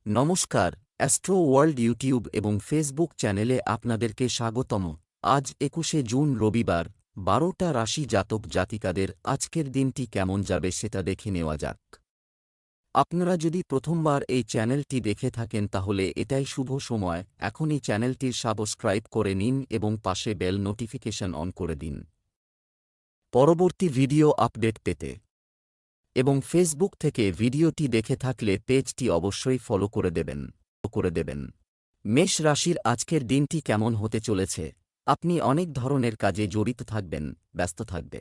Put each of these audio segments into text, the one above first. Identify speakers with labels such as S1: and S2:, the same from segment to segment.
S1: নমস্কার, astro world YouTube এবং Facebook চ্যানেলে আপনাদেরকে স্বাগতম। আজ ২১শে জুন রবিবার, ১২টা রাশি জাতক জাতিকাদের আজকের দিনটি কেমন যাবে সেটা দেখে নেওয়া যাক। আপনারা যদি প্রথমবার এই চ্যানেলটি দেখে থাকেন তাহলে এটাই শুভ সময়, এখনই চ্যানেলটির সাবস্ক্রাইব করে নিন এবং পাশে বেল নোটিফিকেশন অন করে দিন পরবর্তী ভিডিও আপডেট পেতে। এবং ফেসবুক থেকে ভিডিওটি দেখে থাকলে পেজটি অবশ্যই ফলো করে দেবেন। মেষ রাশির আজকের দিনটি কেমন হতে চলেছে? আপনি অনেক ধরনের কাজে জড়িত থাকবেন, ব্যস্ত থাকবে।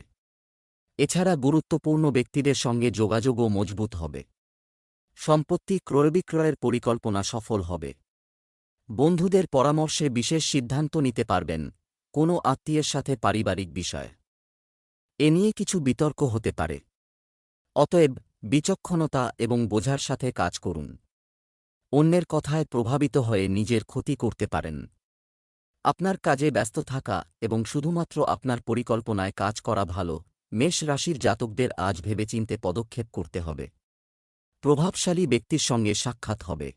S1: এছাড়া গুরুত্বপূর্ণ ব্যক্তিদের সঙ্গে যোগাযোগও মজবুত হবে। সম্পত্তি ক্রয়বিক্রয়ের পরিকল্পনা সফল হবে। বন্ধুদের পরামর্শে বিশেষ সিদ্ধান্ত নিতে পারবেন। কোনো আত্মীয়ের সাথে পারিবারিক বিষয় এ নিয়ে কিছু বিতর্ক হতে পারে। অতএব বিচক্ষণতা এবং বোঝার সাথে কাজ করুন। অন্যের কথায় প্রভাবিত হয়ে নিজের ক্ষতি করতে পারেন। আপনার কাজে ব্যস্ত থাকা এবং শুধুমাত্র আপনার পরিকল্পনায় কাজ করা ভালো। মেষ রাশির জাতকদের আজ ভেবেচিন্তে পদক্ষেপ করতে হবে। প্রভাবশালী ব্যক্তির সঙ্গে সাক্ষাৎ হবে।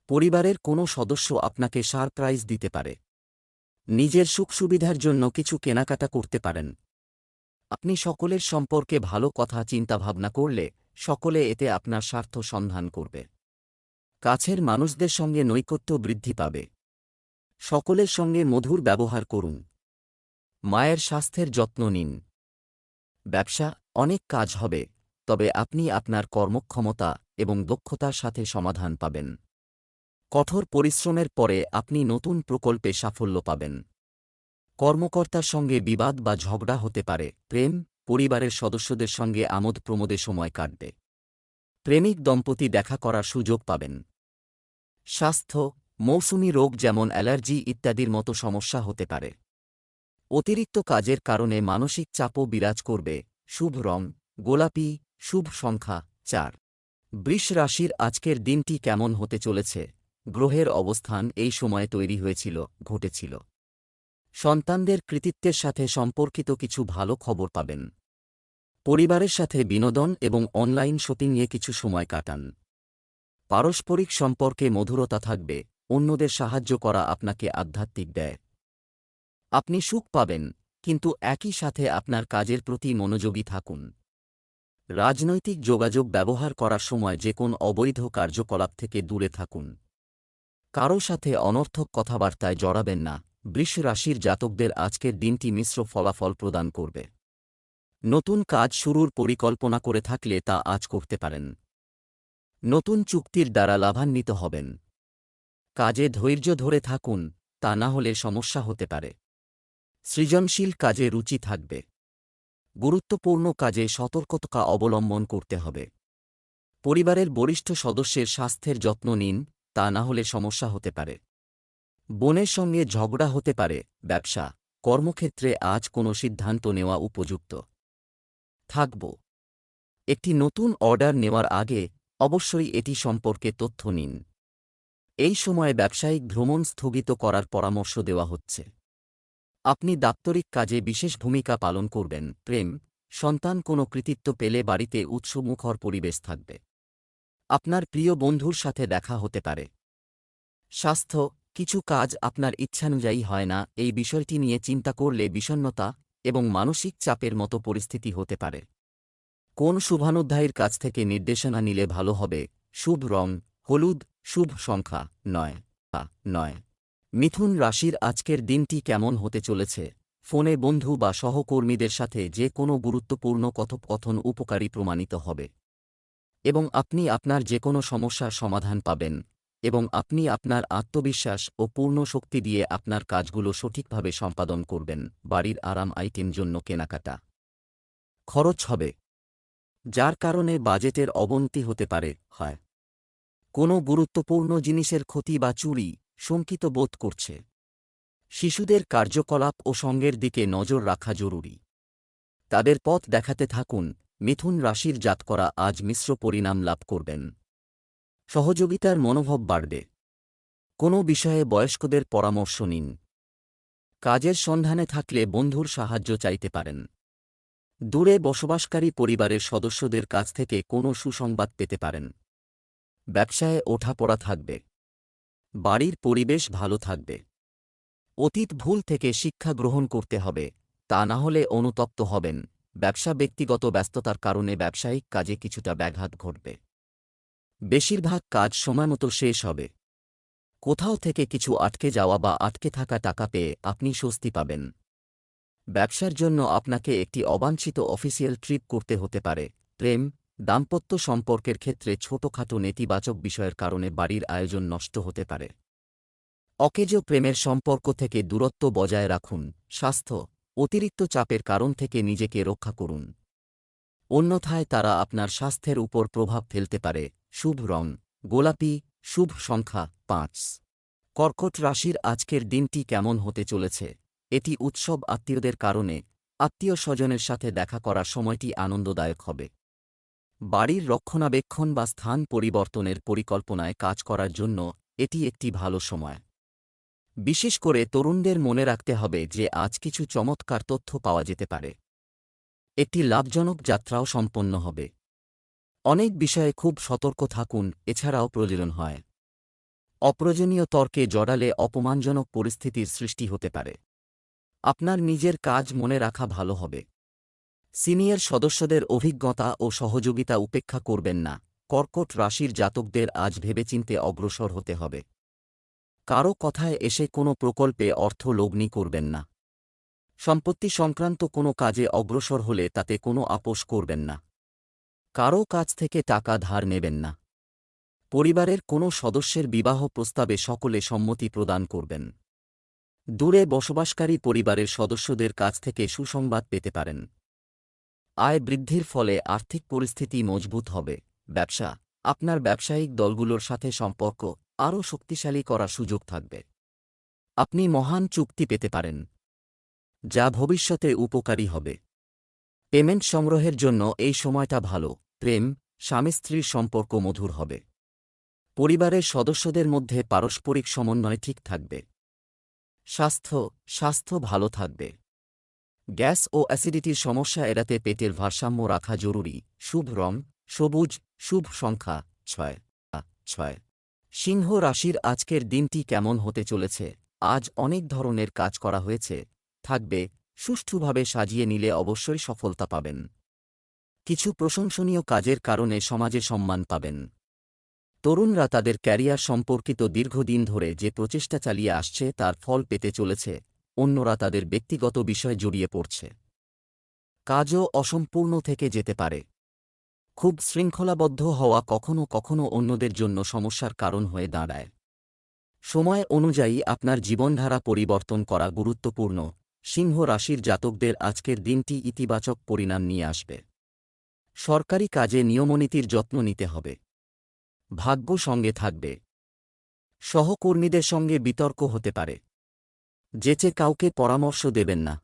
S1: পরিবারের কোনো সদস্য আপনাকে সারপ্রাইজ দিতে পারে। নিজের সুখ সুবিধার জন্য কিছু কেনাকাটা করতে পারেন। আপনি সকলের সম্পর্কে ভালো কথা চিন্তাভাবনা করলে সকলে এতে আপনার স্বার্থ সন্ধান করবে। কাছের মানুষদের সঙ্গে নৈকট্য বৃদ্ধি পাবে। সকলের সঙ্গে মধুর ব্যবহার করুন। মায়ের স্বাস্থ্যের যত্ন নিন। ব্যবসা অনেক কাজ হবে, তবে আপনি আপনার কর্মক্ষমতা এবং দক্ষতার সাথে সমাধান পাবেন। কঠোর পরিশ্রমের পরে আপনি নতুন প্রকল্পে সাফল্য পাবেন। কর্মকর্তার সঙ্গে বিবাদ বা ঝগড়া হতে পারে। প্রেম, পরিবারের সদস্যদের সঙ্গে আমোদ প্রমোদে সময় কাটবে। প্রেমিক দম্পতি দেখা করার সুযোগ পাবেন। স্বাস্থ্য, মৌসুমি রোগ যেমন অ্যালার্জি ইত্যাদির মতো সমস্যা হতে পারে। অতিরিক্ত কাজের কারণে মানসিক চাপও বিরাজ করবে। শুভ রং গোলাপি, শুভ সংখ্যা ৪। বৃষ রাশির আজকের দিনটি কেমন হতে চলেছে? গ্রহের অবস্থান এই সময়ে তৈরি ঘটেছিল। সন্তানদের কৃতিত্বের সাথে সম্পর্কিত কিছু ভালো খবর পাবেন। পরিবারের সাথে বিনোদন এবং অনলাইন শপিংয়ে কিছু সময় কাটান। পারস্পরিক সম্পর্কে মধুরতা থাকবে। অন্যদের সাহায্য করা আপনাকে আধ্যাত্মিক দেয়। আপনি সুখ পাবেন, কিন্তু একই সাথে আপনার কাজের প্রতি মনোযোগী থাকুন। রাজনৈতিক যোগাযোগ ব্যবহার করার সময় যে কোন অবৈধ কার্যকলাপ থেকে দূরে থাকুন। কারও সাথে অনর্থক কথাবার্তায় জড়াবেন না। বৃষ রাশির জাতকদের আজকের দিনটি মিশ্র ফলাফল প্রদান করবে। নতুন কাজ শুরুর পরিকল্পনা করে থাকলে তা আজ করতে পারেন। নতুন চুক্তির দ্বারা লাভান্বিত হবেন। কাজে ধৈর্য ধরে থাকুন, তা না হলে সমস্যা হতে পারে। সৃজনশীল কাজে রুচি থাকবে। গুরুত্বপূর্ণ কাজে সতর্কতা অবলম্বন করতে হবে। পরিবারের বরিষ্ঠ সদস্যের স্বাস্থ্যের যত্ন নিন, তা না হলে সমস্যা হতে পারে। বোনের সঙ্গে ঝগড়া হতে পারে। ব্যবসা, কর্মক্ষেত্রে আজ কোনো সিদ্ধান্ত নেওয়া উপযুক্ত থাকব। একটি নতুন অর্ডার নেওয়ার আগে অবশ্যই এটি সম্পর্কে তথ্য নিন। এই সময়ে ব্যবসায়িক ভ্রমণ স্থগিত করার পরামর্শ দেওয়া হচ্ছে। আপনি দাপ্তরিক কাজে বিশেষ ভূমিকা পালন করবেন। প্রেম, সন্তান কোনো কৃতিত্ব পেলে বাড়িতে উৎসবমুখর পরিবেশ থাকবে। আপনার প্রিয় বন্ধুর সাথে দেখা হতে পারে। স্বাস্থ্য, কিছু কাজ আপনার ইচ্ছানুযায়ী হয় না। এই বিষয়টি নিয়ে চিন্তা করলে বিষণ্ণতা এবং মানসিক চাপের মতো পরিস্থিতি হতে পারে। কোন শুভানুধ্যায়ীর কাছ থেকে নির্দেশনা নিলে ভালো হবে? শুভ রং হলুদ, শুভ সংখ্যা ৯। মিথুন রাশির আজকের দিনটি কেমন হতে চলেছে? ফোনে বন্ধু বা সহকর্মীদের সাথে যে কোনো গুরুত্বপূর্ণ কথোপকথন উপকারী প্রমাণিত হবে এবং আপনি আপনার যে কোনো সমস্যার সমাধান পাবেন এবং আপনি আপনার আত্মবিশ্বাস ও পূর্ণ শক্তি দিয়ে আপনার কাজগুলো সঠিকভাবে সম্পাদন করবেন। বাড়ির আরাম আইটেম জন্য কেনাকাটা খরচ হবে, যার কারণে বাজেটের অবনতি হতে পারে। কোনো গুরুত্বপূর্ণ জিনিসের ক্ষতি বা চুরি শঙ্কিত বোধ করছে। শিশুদের কার্যকলাপ ও সঙ্গের দিকে নজর রাখা জরুরি। তাদের পথ দেখাতে থাকুন। মিথুন রাশির জাতকরা আজ মিশ্র পরিণাম লাভ করবেন। সহযোগিতার মনোভাব বাড়বে। কোনো বিষয়ে বয়স্কদের পরামর্শ নিন। কাজের সন্ধানে থাকলে বন্ধুর সাহায্য চাইতে পারেন। দূরে বসবাসকারী পরিবারের সদস্যদের কাছ থেকে কোনো সুসংবাদ পেতে পারেন। ব্যবসায় ওঠাপড়া থাকবে। বাড়ির পরিবেশ ভালো থাকবে। অতীত ভুল থেকে শিক্ষা গ্রহণ করতে হবে, তা না হলে অনুতপ্ত হবেন। ব্যক্তিগত ব্যস্ততার কারণে ব্যবসায়িক কাজে কিছুটা ব্যাঘাত ঘটবে। বেশিরভাগ কাজ সময়মতো শেষ হবে। কোথাও থেকে কিছু আটকে যাওয়া বা আটকে থাকা টাকা পেয়ে আপনি স্বস্তি পাবেন। ব্যবসার জন্য আপনাকে একটি অবাঞ্ছিত অফিসিয়াল ট্রিপ করতে হতে পারে। প্রেম, দাম্পত্য সম্পর্কের ক্ষেত্রে ছোটখাটো নেতিবাচক বিষয়ের কারণে বাড়ির আয়োজন নষ্ট হতে পারে। অকেজো প্রেমের সম্পর্ক থেকে দূরত্ব বজায় রাখুন। স্বাস্থ্য, অতিরিক্ত চাপের কারণ থেকে নিজেকে রক্ষা করুন। অন্যথায় তারা আপনার স্বাস্থ্যের উপর প্রভাব ফেলতে পারে। শুভ রং গোলাপি, শুভ সংখ্যা ৫। কর্কট রাশির আজকের দিনটি কেমন হতে চলেছে? এটি উৎসব আত্মীয়দের কারণে আত্মীয় স্বজনের সাথে দেখা করার সময়টি আনন্দদায়ক হবে। বাড়ির রক্ষণাবেক্ষণ বা স্থান পরিবর্তনের পরিকল্পনায় কাজ করার জন্য এটি একটি ভালো সময়। বিশেষ করে তরুণদের মনে রাখতে হবে যে আজ কিছু চমৎকার তথ্য পাওয়া যেতে পারে। একটি লাভজনক যাত্রাও সম্পন্ন হবে। অনেক বিষয়ে খুব সতর্ক থাকুন। এছাড়াও প্রয়োজন হয় অপ্রয়োজনীয় তর্কে জড়ালে অপমানজনক পরিস্থিতির সৃষ্টি হতে পারে। আপনার নিজের কাজ মনে রাখা ভালো হবে। সিনিয়র সদস্যদের অভিজ্ঞতা ও সহযোগিতা উপেক্ষা করবেন না। কর্কট রাশির জাতকদের আজ ভেবেচিন্তে অগ্রসর হতে হবে। কারও কথায় এসে কোনো প্রকল্পে অর্থ লগ্নি করবেন না। সম্পত্তি সংক্রান্ত কোনো কাজে অগ্রসর হলে তাতে কোনো আপোষ করবেন না। কারও কাছ থেকে টাকা ধার নেবেন না। পরিবারের কোনো সদস্যের বিবাহ প্রস্তাবে সকলে সম্মতি প্রদান করবেন। দূরে বসবাসকারী পরিবারের সদস্যদের কাছ থেকে সুসংবাদ পেতে পারেন। আয় বৃদ্ধির ফলে আর্থিক পরিস্থিতি মজবুত হবে। ব্যবসা, আপনার ব্যবসায়িক দলগুলোর সাথে সম্পর্ক আরও শক্তিশালী করার সুযোগ থাকবে। আপনি মহান চুক্তি পেতে পারেন, যা ভবিষ্যতে উপকারী হবে। পেমেন্ট সংগ্রহের জন্য এই সময়টা ভালো। প্রেম, স্বামী স্ত্রীর সম্পর্ক মধুর হবে। পরিবারের সদস্যদের মধ্যে পারস্পরিক সমন্বয় ঠিক থাকবে। স্বাস্থ্য ভালো থাকবে। গ্যাস ও অ্যাসিডিটির সমস্যা এড়াতে পেটের ভারসাম্য রাখা জরুরি। শুভ রং সবুজ, শুভ সংখ্যা ৬। সিংহ রাশির আজকের দিনটি কেমন হতে চলেছে? আজ অনেক ধরনের কাজ করা হয়েছে, থাকবে। সুষ্ঠুভাবে সাজিয়ে নিলে অবশ্যই সফলতা পাবেন। কিছু প্রশংসনীয় কাজের কারণে সমাজে সম্মান পাবেন। তরুণরা তাদের ক্যারিয়ার সম্পর্কিত দীর্ঘদিন ধরে যে প্রচেষ্টা চালিয়ে আসছে তার ফল পেতে চলেছে। অন্যরা তাদের ব্যক্তিগত বিষয় জড়িয়ে পড়ছে। কাজও অসম্পূর্ণ থেকে যেতে পারে। খুব শৃঙ্খলাবদ্ধ হওয়া কখনও কখনও অন্যদের জন্য সমস্যার কারণ হয়ে দাঁড়ায়। সময় অনুযায়ী আপনার জীবনধারা পরিবর্তন করা গুরুত্বপূর্ণ। সিংহ রাশির জাতকদের আজকের দিনটি ইতিবাচক পরিণাম নিয়ে আসবে। সরকারি কাজে নিয়মনীতির যত্ন নিতে হবে। ভাগ্য সঙ্গে থাকবে। সহকর্মীদের সঙ্গে বিতর্ক হতে পারে। যেচে কাউকে পরামর্শ দেবেন না।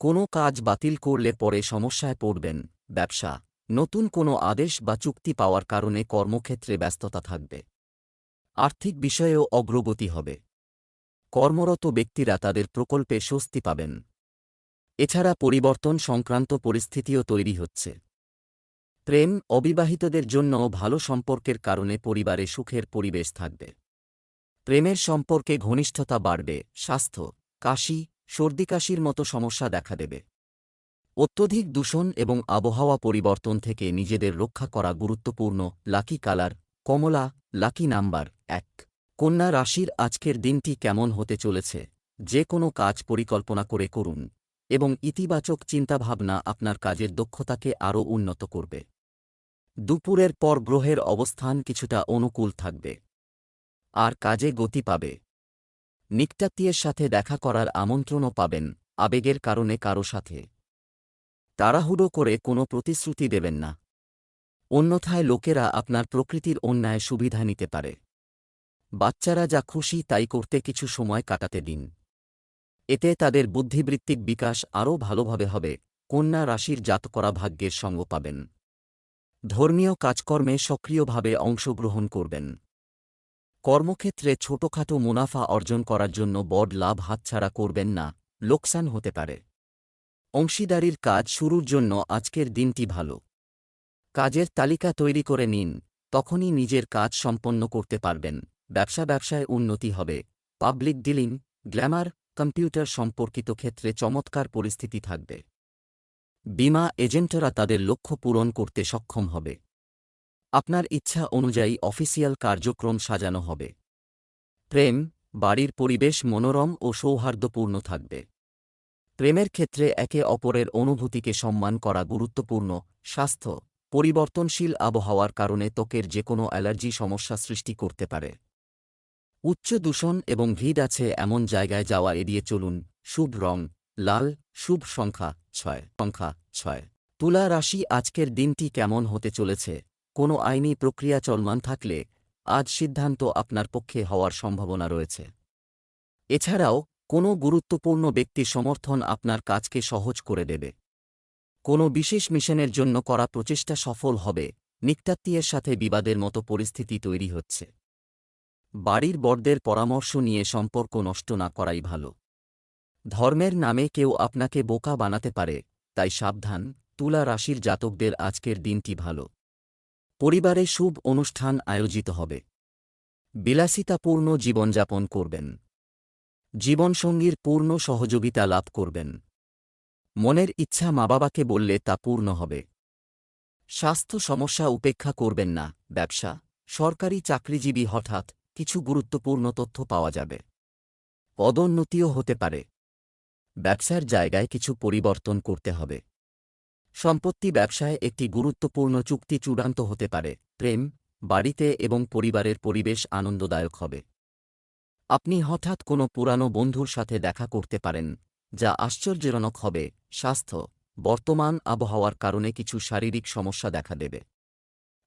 S1: কোনো কাজ বাতিল করলে পরে সমস্যায় পড়বেন। ব্যবসা, নতুন কোনো আদেশ বা চুক্তি পাওয়ার কারণে কর্মক্ষেত্রে ব্যস্ততা থাকবে। আর্থিক বিষয়েও অগ্রগতি হবে। কর্মরত ব্যক্তিরা তাদের প্রকল্পে স্বস্তি পাবেন। এছাড়া পরিবর্তন সংক্রান্ত পরিস্থিতিও তৈরি হচ্ছে। প্রেম, অবিবাহিতদের জন্য ভালো সম্পর্কের কারণে পরিবারে সুখের পরিবেশ থাকবে। প্রেমের সম্পর্কে ঘনিষ্ঠতা বাড়বে। স্বাস্থ্য, কাশি, সর্দিকাশির মতো সমস্যা দেখা দেবে। অত্যধিক দূষণ এবং আবহাওয়া পরিবর্তন থেকে নিজেদের রক্ষা করা গুরুত্বপূর্ণ। লাকি কালার কমলা, লাকি নাম্বার ১। কন্যা রাশির আজকের দিনটি কেমন হতে চলেছে? যে কোনো কাজ পরিকল্পনা করে করুন এবং ইতিবাচক চিন্তাভাবনা আপনার কাজের দক্ষতাকে আরও উন্নত করবে। দুপুরের পর গ্রহের অবস্থান কিছুটা অনুকূল থাকবে, আর কাজে গতি পাবে। নিকটাত্মীয়ের সাথে দেখা করার আমন্ত্রণও পাবেন। আবেগের কারণে কারো সাথে তাড়াহুড়ো করে কোনো প্রতিশ্রুতি দেবেন না, অন্যথায় লোকেরা আপনার প্রকৃতির অন্যায় সুবিধা নিতে পারে। বাচ্চারা যা খুশি তাই করতে কিছু সময় কাটাতে দিন, এতে তাদের বুদ্ধিবৃত্তিক বিকাশ আরও ভালোভাবে হবে। কন্যা রাশির জাতকরা ভাগ্যের সঙ্গ পাবেন। ধর্মীয় কাজকর্মে সক্রিয়ভাবে অংশগ্রহণ করবেন। কর্মক্ষেত্রে ছোটখাটো মুনাফা অর্জন করার জন্য বড় লাভ হাতছাড়া করবেন না, লোকসান হতে পারে। অংশীদারির কাজ শুরুর জন্য আজকের দিনটি ভালো। কাজের তালিকা তৈরি করে নিন তখনই নিজের কাজ সম্পন্ন করতে পারবেন। ব্যবসায় উন্নতি হবে। পাবলিক ডিলিং, গ্ল্যামার, কম্পিউটার সম্পর্কিত ক্ষেত্রে চমৎকার পরিস্থিতি থাকবে। বীমা এজেন্টরা তাদের লক্ষ্য পূরণ করতে সক্ষম হবে। আপনার ইচ্ছা অনুযায়ী অফিসিয়াল কার্যক্রম সাজানো হবে। প্রেম, বাড়ির পরিবেশ মনোরম ও সৌহার্দ্যপূর্ণ থাকবে। প্রেমের ক্ষেত্রে একে অপরের অনুভূতিকে সম্মান করা গুরুত্বপূর্ণ। স্বাস্থ্য, পরিবর্তনশীল আবহাওয়ার কারণে ত্বকের যেকোনো অ্যালার্জি সমস্যা সৃষ্টি করতে পারে। উচ্চ দূষণ এবং ভিড় আছে এমন জায়গায় যাওয়া এড়িয়ে চলুন। শুভ রং লাল, শুভ সংখ্যা 6। তুলা রাশি, আজকের দিনটি কেমন হতে চলেছে? কোনো আইনি প্রক্রিয়া চলমান থাকলে আজ সিদ্ধান্ত আপনার পক্ষে হওয়ার সম্ভাবনা রয়েছে। এছাড়াও কোনো গুরুত্বপূর্ণ ব্যক্তির সমর্থন আপনার কাজকে সহজ করে দেবে। কোনো বিশেষ মিশনের জন্য করা প্রচেষ্টা সফল হবে। নিকটাত্মীয়ের সাথে বিবাদের মতো পরিস্থিতি তৈরি হচ্ছে। বাড়ির বড়দের পরামর্শ নিয়ে সম্পর্ক নষ্ট না করাই ভালো। ধর্মের নামে কেউ আপনাকে বোকা বানাতে পারে, তাই সাবধান। তুলা রাশির জাতকদের আজকের দিনটি ভালো। পরিবারে শুভ অনুষ্ঠান আয়োজিত হবে। বিলাসিতাপূর্ণ জীবনযাপন করবেন। জীবনসঙ্গীর পূর্ণ সহযোগিতা লাভ করবেন। মনের ইচ্ছা মা বাবাকে বললে তা পূর্ণ হবে। স্বাস্থ্য সমস্যা উপেক্ষা করবেন না। ব্যবসা, সরকারি চাকরিজীবী হঠাৎ কিছু গুরুত্বপূর্ণ তথ্য পাওয়া যাবে। পদোন্নতিও হতে পারে। ব্যবসার জায়গায় কিছু পরিবর্তন করতে হবে। সম্পত্তি ব্যবসায় একটি গুরুত্বপূর্ণ চুক্তি চূড়ান্ত হতে পারে। প্রেম, বাড়িতে এবং পরিবারের পরিবেশ আনন্দদায়ক হবে। আপনি হঠাৎ কোনো পুরানো বন্ধুর সাথে দেখা করতে পারেন, যা আশ্চর্যজনক হবে। স্বাস্থ্য, বর্তমান আবহাওয়ার কারণে কিছু শারীরিক সমস্যা দেখা দেবে।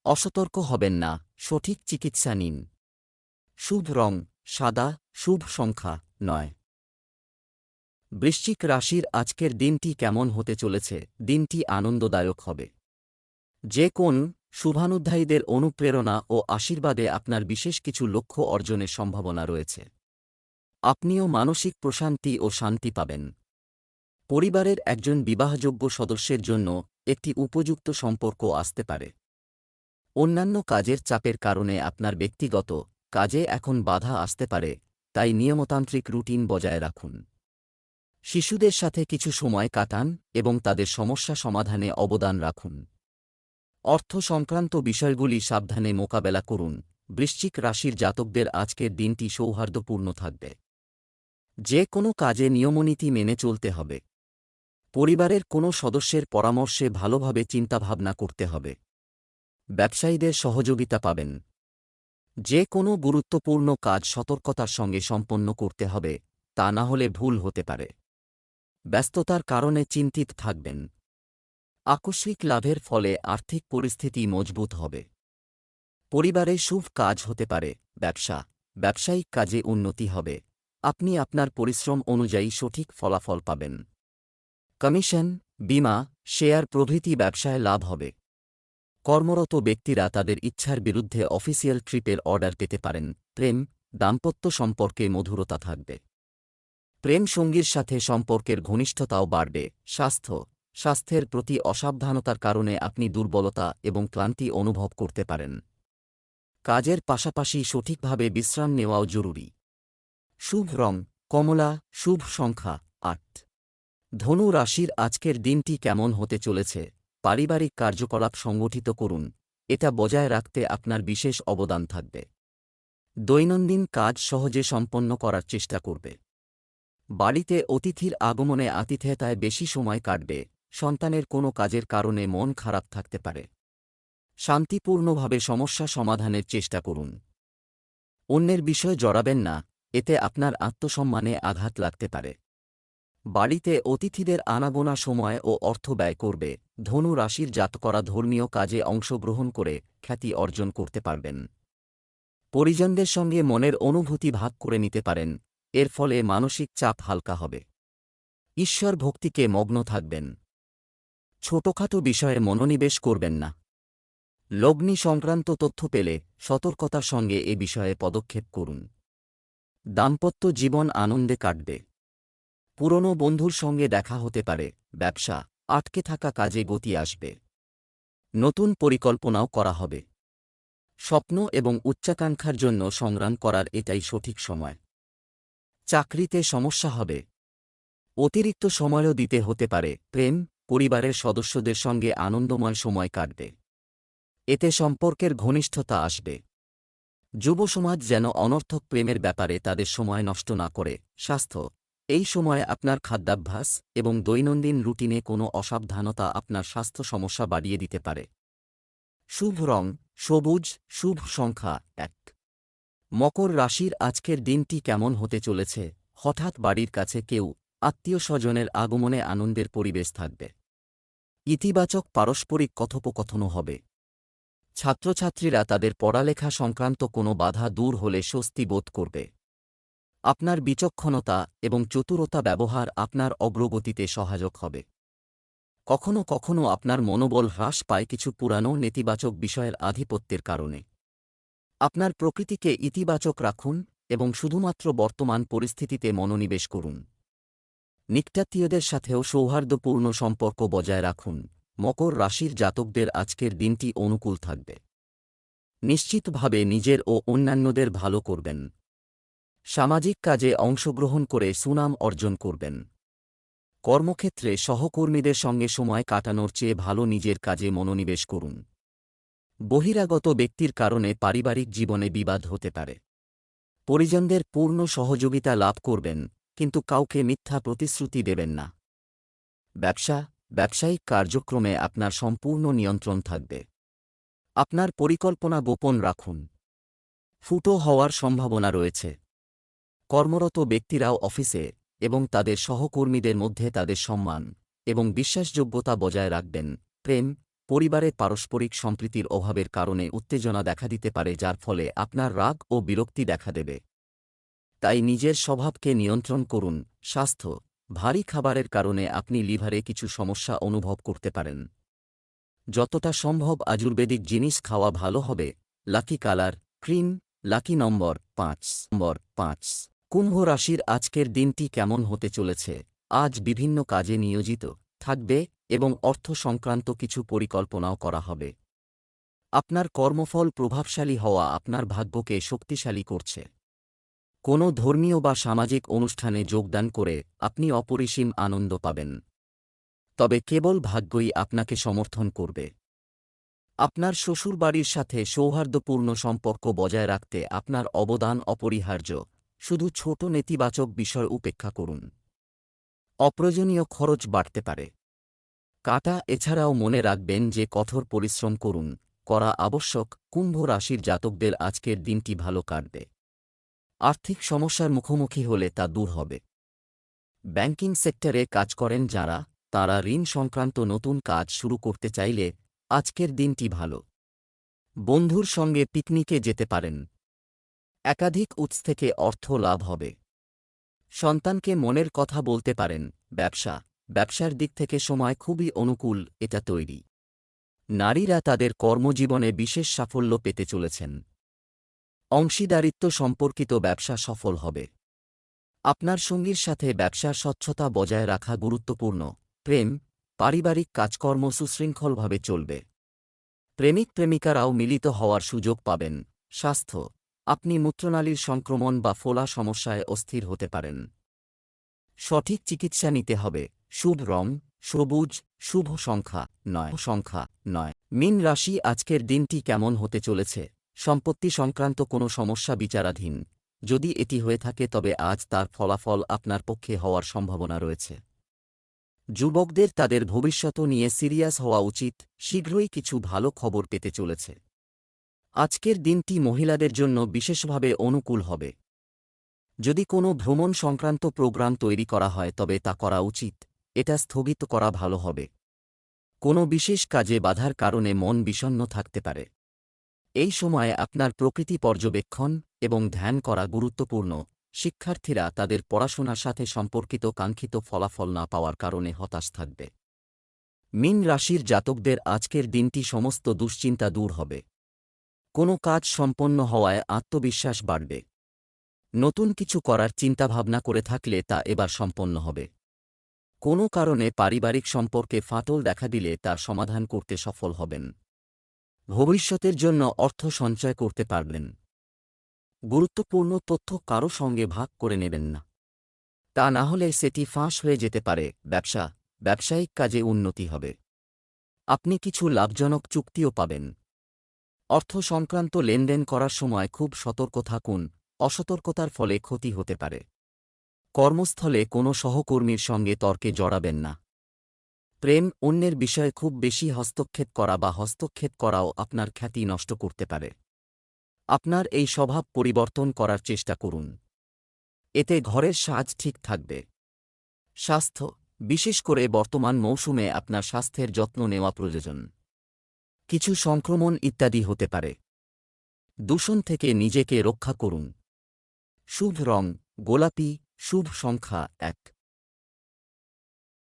S1: অসতর্ক হবেন না, সঠিক চিকিৎসা নিন। শুভ রং সাদা, শুভ সংখ্যা 9। বৃশ্চিক রাশির আজকের দিনটি কেমন হতে চলেছে? দিনটি আনন্দদায়ক হবে। যে কোন শুভানুধ্যায়ীদের অনুপ্রেরণা ও আশীর্বাদে আপনার বিশেষ কিছু লক্ষ্য অর্জনের সম্ভাবনা রয়েছে। আপনিও মানসিক প্রশান্তি ও শান্তি পাবেন। পরিবারের একজন বিবাহযোগ্য সদস্যের জন্য একটি উপযুক্ত সম্পর্ক আসতে পারে। অন্যান্য কাজের চাপের কারণে আপনার ব্যক্তিগত কাজে এখন বাধা আসতে পারে, তাই নিয়মতান্ত্রিক রুটিন বজায় রাখুন। শিশুদের সাথে কিছু সময় কাটান এবং তাদের সমস্যা সমাধানে অবদান রাখুন। অর্থ সংক্রান্ত বিষয়গুলি সাবধানে মোকাবেলা করুন। বৃশ্চিক রাশির জাতকদের আজকের দিনটি সৌহার্দ্যপূর্ণ থাকবে। যে কোনো কাজে নিয়মনীতি মেনে চলতে হবে। পরিবারের কোনো সদস্যের পরামর্শে ভালোভাবে চিন্তাভাবনা করতে হবে। ব্যবসায়ীদের সহযোগিতা পাবেন। যে কোনো গুরুত্বপূর্ণ কাজ সতর্কতার সঙ্গে সম্পন্ন করতে হবে, তা না হলে ভুল হতে পারে। ব্যস্ততার কারণে চিন্তিত থাকবেন। আকস্মিক লাভের ফলে আর্থিক পরিস্থিতি মজবুত হবে। পরিবারে শুভ কাজ হতে পারে। ব্যবসায়িক কাজে উন্নতি হবে। আপনি আপনার পরিশ্রম অনুযায়ী সঠিক ফলাফল পাবেন। কমিশন, বীমা, শেয়ার প্রভৃতি ব্যবসায় লাভ হবে। কর্মরত ব্যক্তিরা তাদের ইচ্ছার বিরুদ্ধে অফিসিয়াল ট্রিপের অর্ডার পেতে পারেন। প্রেম, দাম্পত্য সম্পর্কে মধুরতা থাকবে। প্রেম সঙ্গীর সাথে সম্পর্কের ঘনিষ্ঠতাও বাড়বে। স্বাস্থ্যের প্রতি অসাবধানতার কারণে আপনি দুর্বলতা এবং ক্লান্তি অনুভব করতে পারেন। কাজের পাশাপাশি সঠিকভাবে বিশ্রাম নেওয়াও জরুরি। শুভ রং কমলা, শুভ সংখ্যা 8। ধনু রাশির আজকের দিনটি কেমন হতে চলেছে? পারিবারিক কার্যকলাপ সংগঠিত করুন, এটা বজায় রাখতে আপনার বিশেষ অবদান থাকবে। দৈনন্দিন কাজ সহজে সম্পন্ন করার চেষ্টা করবে। বাড়িতে অতিথির আগমনে আতিথেয়তায় বেশি সময় কাটবে। সন্তানের কোনো কাজের কারণে মন খারাপ থাকতে পারে। শান্তিপূর্ণভাবে সমস্যা সমাধানের চেষ্টা করুন। অন্যের বিষয়ে জড়াবেন না, এতে আপনার আত্মসম্মানে আঘাত লাগতে পারে। বাড়িতে অতিথিদের আনাগোনা সময় ও অর্থ ব্যয় করবে। ধনু রাশির জাতকরা ধর্মীয় কাজে অংশগ্রহণ করে খ্যাতি অর্জন করতে পারবেন। পরিজনদের সঙ্গে মনের অনুভূতি ভাগ করে নিতে পারেন, এর ফলে মানসিক চাপ হালকা হবে। ঈশ্বর ভক্তিকে মগ্ন থাকবেন। ছোটখাটো বিষয়ে মনোনিবেশ করবেন না। লগ্নি সংক্রান্ত তথ্য পেলে সতর্কতার সঙ্গে এ বিষয়ে পদক্ষেপ করুন। দাম্পত্য জীবন আনন্দে কাটবে। পুরনো বন্ধুর সঙ্গে দেখা হতে পারে। ব্যবসা, আটকে থাকা কাজে গতি আসবে। নতুন পরিকল্পনাও করা হবে। স্বপ্ন এবং উচ্চাকাঙ্ক্ষার জন্য সংগ্রাম করার এটাই সঠিক সময়। চাকরিতে সমস্যা হবে। অতিরিক্ত সময়ও দিতে হতে পারে। প্রেম, পরিবারের সদস্যদের সঙ্গে আনন্দময় সময় কাটবে। এতে সম্পর্কের ঘনিষ্ঠতা আসবে। যুব সমাজ যেন অনর্থক প্রেমের ব্যাপারে তাদের সময় নষ্ট না করে। স্বাস্থ্য, এই সময় আপনার খাদ্যাভ্যাস এবং দৈনন্দিন রুটিনে কোনো অসাবধানতা আপনার স্বাস্থ্য সমস্যা বাড়িয়ে দিতে পারে। শুভ রং সবুজ, শুভ সংখ্যা 1। মকর রাশির আজকের দিনটি কেমন হতে চলেছে? হঠাৎ বাড়ির কাছে কেউ আত্মীয় স্বজনের আগমনে আনন্দের পরিবেশ থাকবে। ইতিবাচক পারস্পরিক কথোপকথনও হবে। ছাত্রছাত্রীরা তাদের পড়ালেখা সংক্রান্ত কোনো বাধা দূর হলে স্বস্তি বোধ করবে। আপনার বিচক্ষণতা এবং চতুরতা ব্যবহার আপনার অগ্রগতিতে সহায়ক হবে। কখনও কখনও আপনার মনোবল হ্রাস পায় কিছু পুরানো নেতিবাচক বিষয়ের আধিপত্যের কারণে। আপনার প্রকৃতিকে ইতিবাচক রাখুন এবং শুধুমাত্র বর্তমান পরিস্থিতিতে মনোনিবেশ করুন। নিকটাত্মীয়দের সাথেও সৌহার্দ্যপূর্ণ সম্পর্ক বজায় রাখুন। মকর রাশির জাতকদের আজকের দিনটি অনুকূল থাকবে। নিশ্চিতভাবে নিজের ও অন্যান্যদের ভালো করবেন। সামাজিক কাজে অংশগ্রহণ করে সুনাম অর্জন করবেন। কর্মক্ষেত্রে সহকর্মীদের সঙ্গে সময় কাটানোর চেয়ে ভালো নিজের কাজে মনোনিবেশ করুন। বহিরাগত ব্যক্তির কারণে পারিবারিক জীবনে বিবাদ হতে পারে। পরিজনদের পূর্ণ সহযোগিতা লাভ করবেন, কিন্তু কাউকে মিথ্যা প্রতিশ্রুতি দেবেন না। ব্যবসায়িক কার্যক্রমে আপনার সম্পূর্ণ নিয়ন্ত্রণ থাকবে। আপনার পরিকল্পনা গোপন রাখুন। ফুটো হওয়ার সম্ভাবনা রয়েছে। কর্মরত ব্যক্তিরাও অফিসে এবং তাদের সহকর্মীদের মধ্যে তাদের সম্মান এবং বিশ্বাসযোগ্যতা বজায় রাখবেন। প্রেম, পরিবারে পারস্পরিক সম্প্রীতির অভাবের কারণে উত্তেজনা দেখা দিতে পারে, যার ফলে আপনার রাগ ও বিরক্তি দেখা দেবে। তাই নিজের স্বভাবকে নিয়ন্ত্রণ করুন। স্বাস্থ্য, ভারী খাবারের কারণে আপনি লিভারে কিছু সমস্যা অনুভব করতে পারেন। যতটা সম্ভব আয়ুর্বেদিক জিনিস খাওয়া ভালো হবে। লাকি কালার ক্রিম, লাকি নম্বর 5। কুম্ভ রাশির আজকের দিনটি কেমন হতে চলেছে? আজ বিভিন্ন কাজে নিয়োজিত থাকবে এবং অর্থ সংক্রান্ত কিছু পরিকল্পনাও করা হবে। আপনার কর্মফল প্রভাবশালী হওয়া আপনার ভাগ্যকে শক্তিশালী করছে। কোনো ধর্মীয় বা সামাজিক অনুষ্ঠানে যোগদান করে আপনি অপরিসীম আনন্দ পাবেন। তবে কেবল ভাগ্যই আপনাকে সমর্থন করবে। আপনার শ্বশুরবাড়ির সাথে সৌহার্দ্যপূর্ণ সম্পর্ক বজায় রাখতে আপনার অবদান অপরিহার্য। শুধু ছোট নেতিবাচক বিষয় উপেক্ষা করুন। অপ্রয়োজনীয় খরচ বাড়তে পারে। এছাড়াও মনে রাখবেন যে কঠোর পরিশ্রম করা আবশ্যক। কুম্ভ রাশির জাতকদের আজকের দিনটি ভালো কাটবে। আর্থিক সমস্যার মুখোমুখি হলে তা দূর হবে। ব্যাংকিং সেক্টরে কাজ করেন যারা, তারা ঋণ সংক্রান্ত নতুন কাজ শুরু করতে চাইলে আজকের দিনটি ভালো। বন্ধুর সঙ্গে পিকনিকে যেতে পারেন। একাধিক উৎস থেকে অর্থ লাভ হবে। সন্তানকে মনের কথা বলতে পারেন। ব্যবসার দিক থেকে সময় খুবই অনুকূল এটা তৈরি। নারীরা তাদের কর্মজীবনে বিশেষ সাফল্য পেতে চলেছেন। অংশীদারিত্ব সম্পর্কিত ব্যবসা সফল হবে। আপনার সঙ্গীর সাথে ব্যবসার স্বচ্ছতা বজায় রাখা গুরুত্বপূর্ণ। প্রেম, পারিবারিক কাজকর্ম সুশৃঙ্খলভাবে চলবে। প্রেমিক-প্রেমিকারাও মিলিত হওয়ার সুযোগ পাবেন। স্বাস্থ্য, আপনি মূত্রনালীর সংক্রমণ বা ফোলা সমস্যায় অস্থির হতে পারেন। সঠিক চিকিৎসা নিতে হবে। শুভ রং সবুজ, শুভ সংখ্যা 9। মীন রাশি আজকের দিনটি কেমন হতে চলেছে? সম্পত্তি সংক্রান্ত কোনো সমস্যা বিচারাধীন। যদি এটি হয়ে থাকে তবে আজ তার ফলাফল আপনার পক্ষে হওয়ার সম্ভাবনা রয়েছে। যুবকদের তাদের ভবিষ্যৎ নিয়ে সিরিয়াস হওয়া উচিত। শীঘ্রই কিছু ভালো খবর পেতে চলেছে। আজকের দিনটি মহিলাদের জন্য বিশেষভাবে অনুকূল হবে। যদি কোনো ভ্রমণ সংক্রান্ত প্রোগ্রাম তৈরি করা হয় তবে তা করা উচিত। এটা স্থগিত করা ভালো হবে। কোনো বিশেষ কাজে বাধার কারণে মন বিষণ্ণ থাকতে পারে। এই সময়ে আপনার প্রকৃতি পর্যবেক্ষণ এবং ধ্যান করা গুরুত্বপূর্ণ। শিক্ষার্থীরা তাদের পড়াশোনার সাথে সম্পর্কিত কাঙ্ক্ষিত ফলাফল না পাওয়ার কারণে হতাশ থাকবে। মীন রাশির জাতকদের আজকের দিনটি সমস্ত দুশ্চিন্তা দূর হবে। কোনো কাজ সম্পন্ন হওয়ায় আত্মবিশ্বাস বাড়বে। নতুন কিছু করার চিন্তাভাবনা করে থাকলে তা এবার সম্পন্ন হবে। কোনো কারণে পারিবারিক সম্পর্কে ফাটল দেখা দিলে তার সমাধান করতে সফল হবেন। ভবিষ্যতের জন্য অর্থ সঞ্চয় করতে পারবেন। গুরুত্বপূর্ণ তথ্য কারো সঙ্গে ভাগ করে নেবেন না, তা না হলে সেটি ফাঁস হয়ে যেতে পারে। ব্যবসায়িক কাজে উন্নতি হবে। আপনি কিছু লাভজনক চুক্তিও পাবেন। অর্থ সংক্রান্ত লেনদেন করার সময় খুব সতর্ক থাকুন, অসতর্কতার ফলে ক্ষতি হতে পারে। কর্মস্থলে কোনো সহকর্মীর সঙ্গে তর্কে জড়াবেন না। প্রেম, অন্যের বিষয়ে খুব বেশি হস্তক্ষেপ করা বা হস্তক্ষেপ করাও আপনার খ্যাতি নষ্ট করতে পারে। আপনার এই স্বভাব পরিবর্তন করার চেষ্টা করুন, এতে ঘরের সাজ ঠিক থাকবে। স্বাস্থ্য, বিশেষ করে বর্তমান মৌসুমে আপনার স্বাস্থ্যের যত্ন নেওয়া প্রয়োজন। কিছু সংক্রমণ ইত্যাদি হতে পারে। দূষণ থেকে নিজেকে রক্ষা করুন। শুভ রং গোলাপি, শুভ সংখ্যা 1।